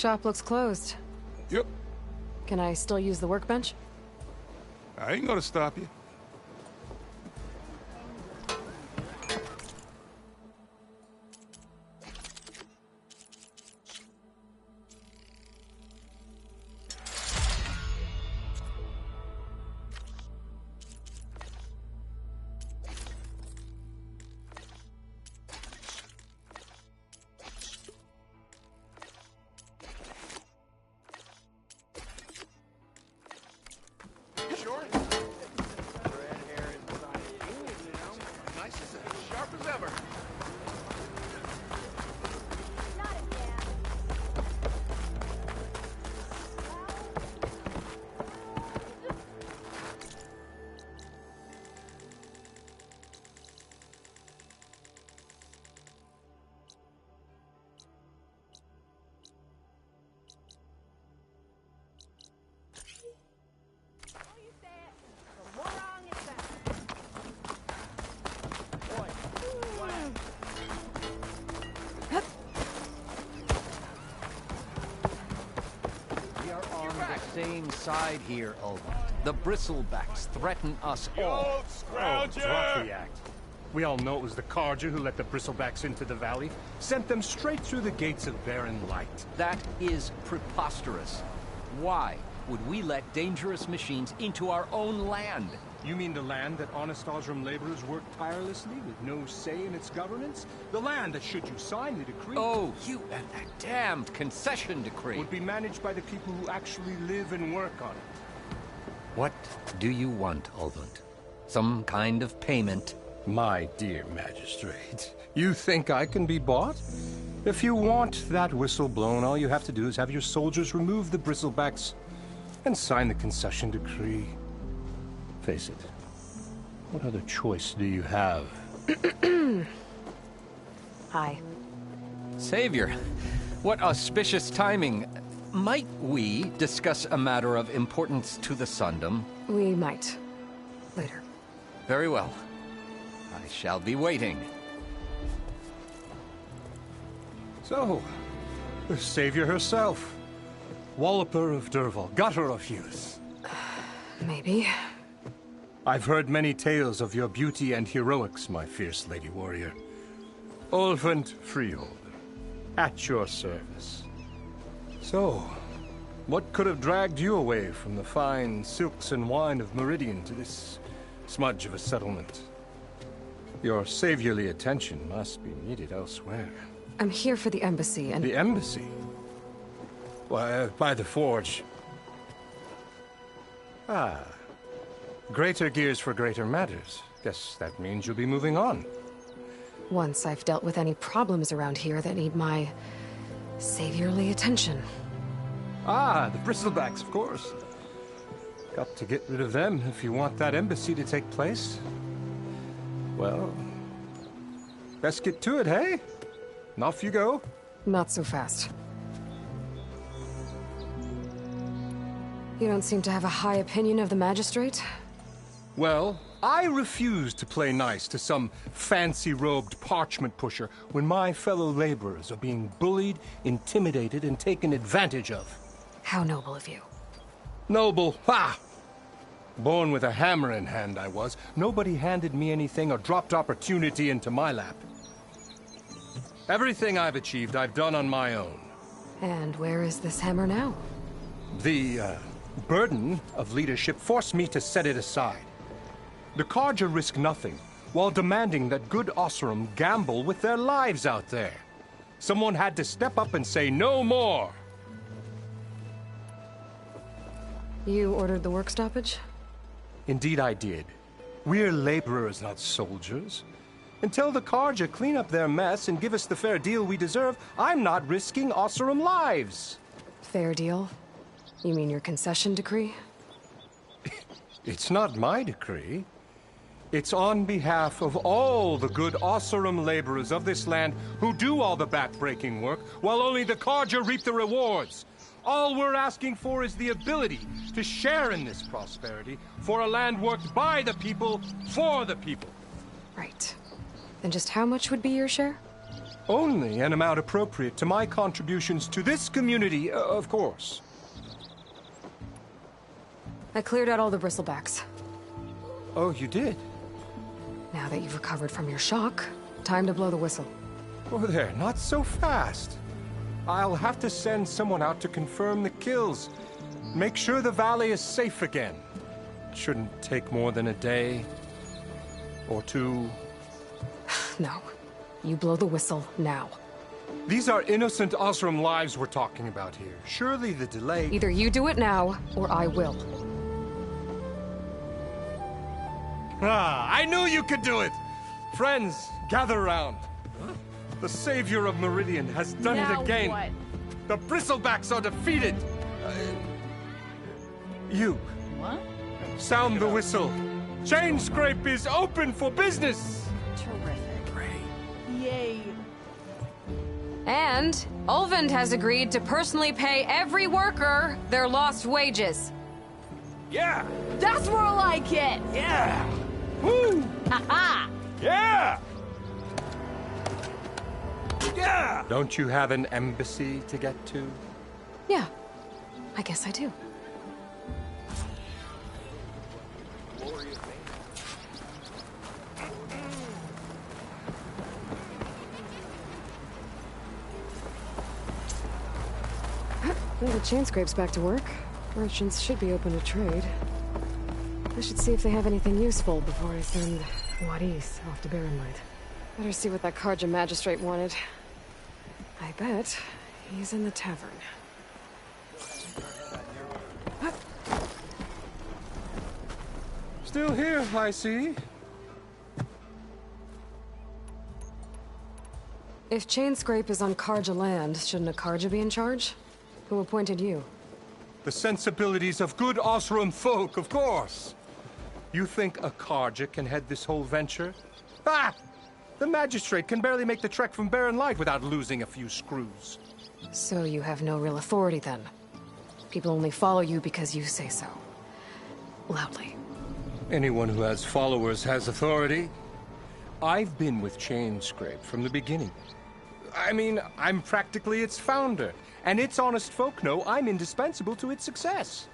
Shop looks closed. Yep. Can I still use the workbench? I ain't gonna stop you. Same side here, Ulrich. The bristlebacks threaten us all. Oh, drop the act. We all know it was the Carja who let the bristlebacks into the valley, sent them straight through the gates of barren light. That is preposterous. Why would we let dangerous machines into our own land? You mean the land that honest Osram laborers work tirelessly with no say in its governance? The land that, should you sign the decree... Oh, you and that damned concession decree! ...would be managed by the people who actually live and work on it. What do you want, Ulrich? Some kind of payment? My dear magistrate, you think I can be bought? If you want that whistle blown, all you have to do is have your soldiers remove the bristlebacks and sign the concession decree. Face it, what other choice do you have? Hi. Savior, what auspicious timing. Might we discuss a matter of importance to the Sundom? We might. Later. Very well. I shall be waiting. So, the Savior herself. Walloper of Derval, gutter of youth. Maybe. I've heard many tales of your beauty and heroics, my fierce lady warrior. Ulvent Freeholder, at your service. So, what could have dragged you away from the fine silks and wine of Meridian to this smudge of a settlement? Your saviorly attention must be needed elsewhere. I'm here for the embassy and... The embassy? Why, by the forge. Ah. Greater gears for greater matters. Guess that means you'll be moving on. Once I've dealt with any problems around here that need my saviorly attention. Ah, the bristlebacks, of course. Got to get rid of them if you want that embassy to take place. Well, best get to it, hey? And off you go. Not so fast. You don't seem to have a high opinion of the magistrate? Well, I refuse to play nice to some fancy-robed parchment pusher when my fellow laborers are being bullied, intimidated, and taken advantage of. How noble of you. Noble? Ha! Born with a hammer in hand, I was. Nobody handed me anything or dropped opportunity into my lap. Everything I've achieved, I've done on my own. And where is this hammer now? The, burden of leadership forced me to set it aside. The Carja risk nothing, while demanding that good Osram gamble with their lives out there. Someone had to step up and say no more. You ordered the work stoppage? Indeed I did. We're laborers, not soldiers. Until the Carja clean up their mess and give us the fair deal we deserve, I'm not risking Osram lives. Fair deal? You mean your concession decree? It's not my decree. It's on behalf of all the good Osram laborers of this land who do all the back-breaking work, while only the Carja reap the rewards. All we're asking for is the ability to share in this prosperity for a land worked by the people, for the people. Right. Then just how much would be your share? Only an amount appropriate to my contributions to this community, of course. I cleared out all the bristlebacks. Oh, you did? Now that you've recovered from your shock, time to blow the whistle. Oh, there, not so fast. I'll have to send someone out to confirm the kills. Make sure the valley is safe again. It shouldn't take more than a day. Or two. No. You blow the whistle now. These are innocent Osram lives we're talking about here. Surely the delay... Either you do it now, or I will. Ah, I knew you could do it! Friends, gather round. The savior of Meridian has done it again. What? The bristlebacks are defeated. You. What? Sound the whistle. Chain Scrape is open for business. Terrific. Yay. And Ulvund has agreed to personally pay every worker their lost wages. Yeah! That's more like it! Yeah! Woo! Ha-ha! Yeah! Yeah! Don't you have an embassy to get to? Yeah, I guess I do. Well, the chain scrape's back to work. Merchants should be open to trade. I should see if they have anything useful before I send Wadis off to Barren Light. Better see what that Karja magistrate wanted. I bet he's in the tavern. Still here, I see. If chain scrape is on Karja land, shouldn't a Karja be in charge? Who appointed you? The sensibilities of good Osram folk, of course. You think a Karja can head this whole venture? Ah! The magistrate can barely make the trek from Barren Light without losing a few screws. So you have no real authority then? People only follow you because you say so. Loudly. Anyone who has followers has authority. I've been with Chain Scrape from the beginning. I mean, I'm practically its founder, and its honest folk know I'm indispensable to its success.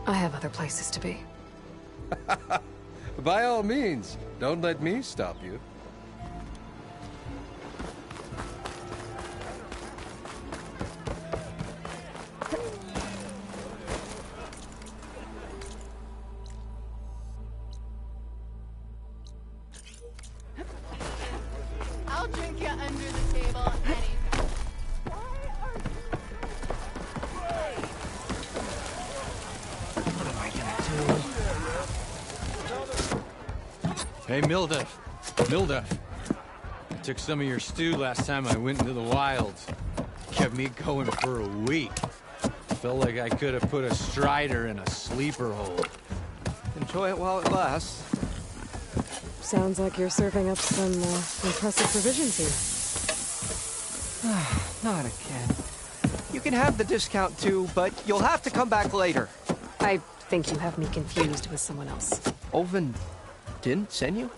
I have other places to be. By all means, don't let me stop you. I'll drink you under the table anytime. Hey, Milda. Milda. I took some of your stew last time I went into the wilds. Kept me going for a week. Felt like I could have put a strider in a sleeper hole. Enjoy it while it lasts. Sounds like you're serving up some impressive provisions here. Not again. You can have the discount too, but you'll have to come back later. I think you have me confused with someone else. Ulvund didn't send you?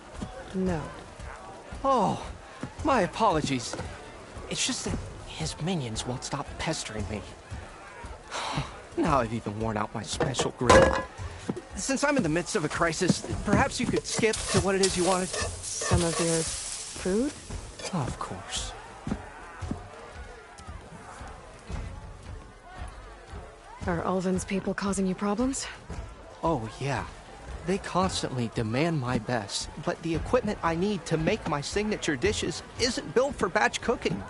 No. Oh, my apologies. It's just that his minions won't stop pestering me. Now I've even worn out my special grill. Since I'm in the midst of a crisis, perhaps you could skip to what it is you wanted? Some of your food? Of course. Are Ulvin's people causing you problems? Oh, yeah. They constantly demand my best, but the equipment I need to make my signature dishes isn't built for batch cooking.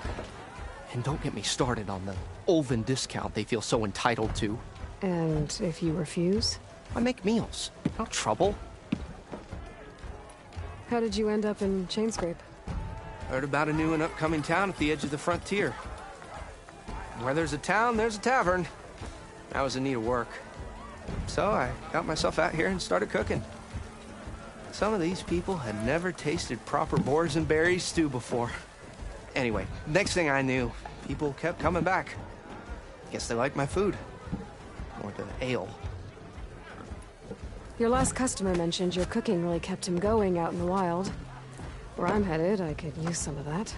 And don't get me started on the Ulvin discount they feel so entitled to. And if you refuse? I make meals, no trouble. How did you end up in Chainscrape? Heard about a new and upcoming town at the edge of the frontier. Where there's a town, there's a tavern. I was in need of work. So I got myself out here and started cooking. Some of these people had never tasted proper boars and berries stew before. Anyway, next thing I knew, people kept coming back. Guess they liked my food. Or the ale. Your last customer mentioned your cooking really kept him going out in the wild. Where I'm headed, I could use some of that.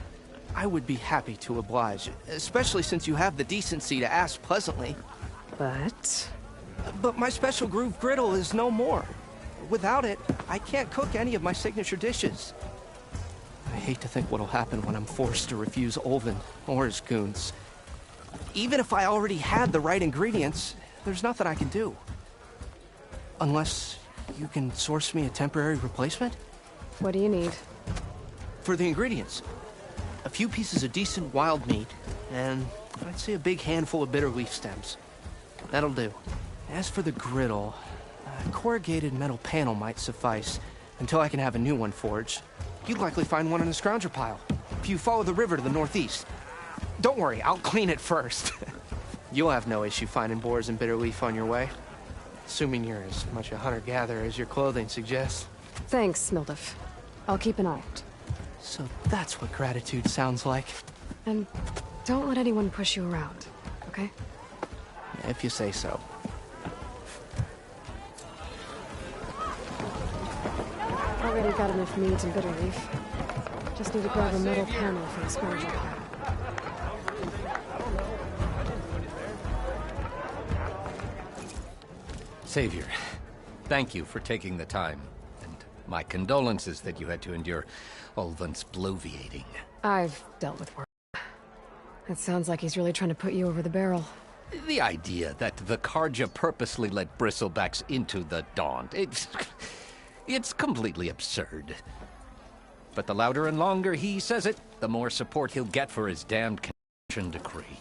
I would be happy to oblige, especially since you have the decency to ask pleasantly. But my special groove griddle is no more. Without it, I can't cook any of my signature dishes. I hate to think what'll happen when I'm forced to refuse Ulvin or his goons. Even if I already had the right ingredients, there's nothing I can do. Unless you can source me a temporary replacement? What do you need? For the ingredients, a few pieces of decent wild meat, and I'd say a big handful of bitter leaf stems. That'll do. As for the griddle, a corrugated metal panel might suffice until I can have a new one forged. You'd likely find one in the scrounger pile, if you follow the river to the northeast. Don't worry, I'll clean it first. You'll have no issue finding boars and bitter leaf on your way. Assuming you're as much a hunter-gatherer as your clothing suggests. Thanks, Mildef. I'll keep an eye out. So that's what gratitude sounds like. And don't let anyone push you around, okay? If you say so. Already got enough meat and bitter leaf. Just need to grab a metal panel for the scrounger pile. Savior, thank you for taking the time. And my condolences that you had to endure Ulvin's bloviating. I've dealt with worse. It sounds like he's really trying to put you over the barrel. The idea that the Karja purposely let bristlebacks into the Daunt, it's completely absurd. But the louder and longer he says it, the more support he'll get for his damned conscription decree.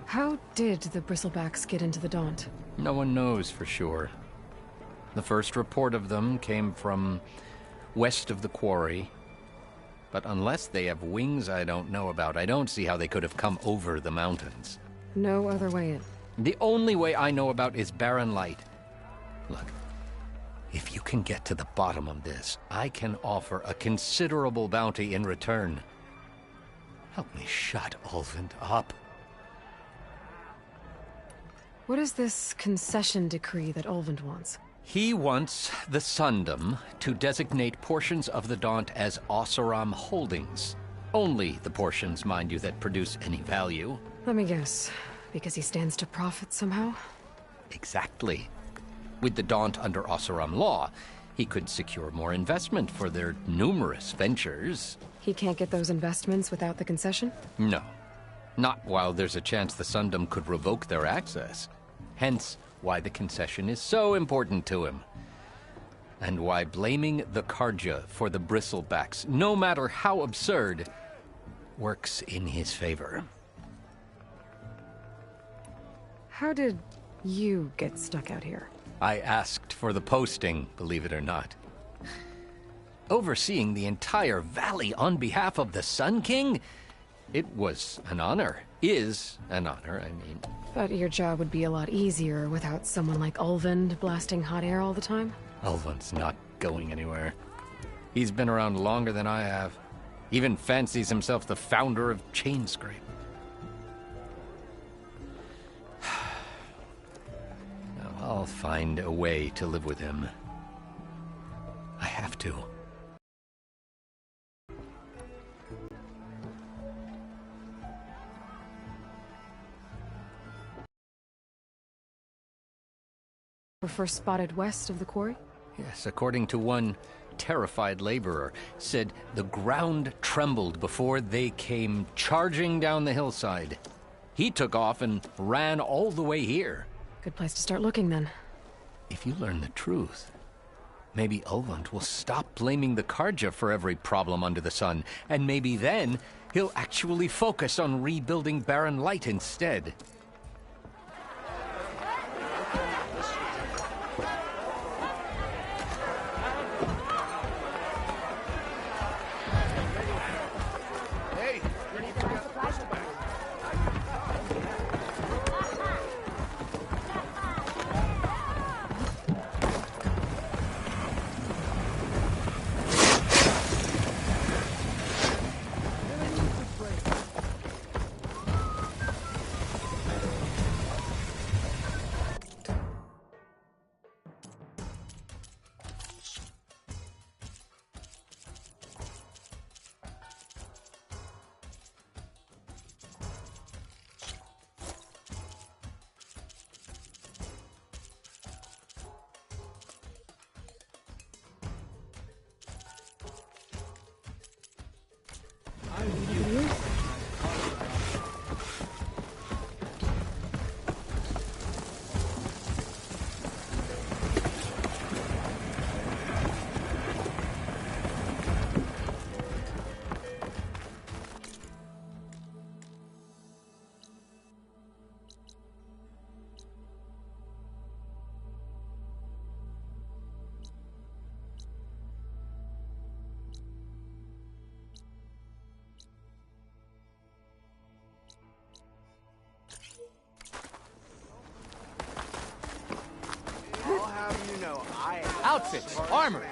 How did the bristlebacks get into the Daunt? No one knows for sure. The first report of them came from west of the quarry. But unless they have wings I don't know about, I don't see how they could have come over the mountains. No other way in. The only way I know about is barren light. Look, if you can get to the bottom of this, I can offer a considerable bounty in return. Help me shut Ulvin up. What is this concession decree that Ulvin wants? He wants the Sundom to designate portions of the Daunt as Oseram holdings. Only the portions, mind you, that produce any value. Let me guess. Because he stands to profit somehow? Exactly. With the Daunt under Oseram law, he could secure more investment for their numerous ventures. He can't get those investments without the concession? No. Not while there's a chance the Sundom could revoke their access. Hence, why the concession is so important to him. And why blaming the Karja for the bristlebacks, no matter how absurd, works in his favor. How did you get stuck out here? I asked for the posting, believe it or not. Overseeing the entire valley on behalf of the Sun King? It was an honor. Is an honor, I mean. But your job would be a lot easier without someone like Ulvin blasting hot air all the time? Ulvin's not going anywhere. He's been around longer than I have. Even fancies himself the founder of Chainscrape. I'll find a way to live with him. I have to. were first spotted west of the quarry? Yes, according to one terrified laborer, said the ground trembled before they came charging down the hillside. He took off and ran all the way here. Good place to start looking, then. If you learn the truth, maybe Ulvund will stop blaming the Karja for every problem under the sun, and maybe then he'll actually focus on rebuilding Barren Light instead. Outfits, armor.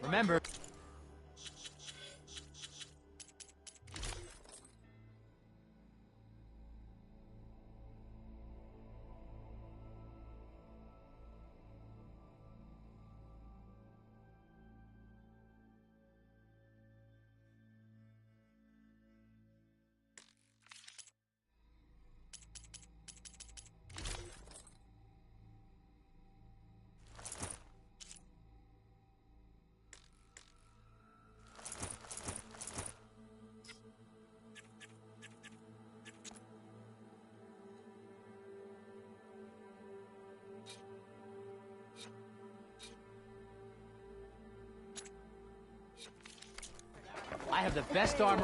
Remember. I have the best armor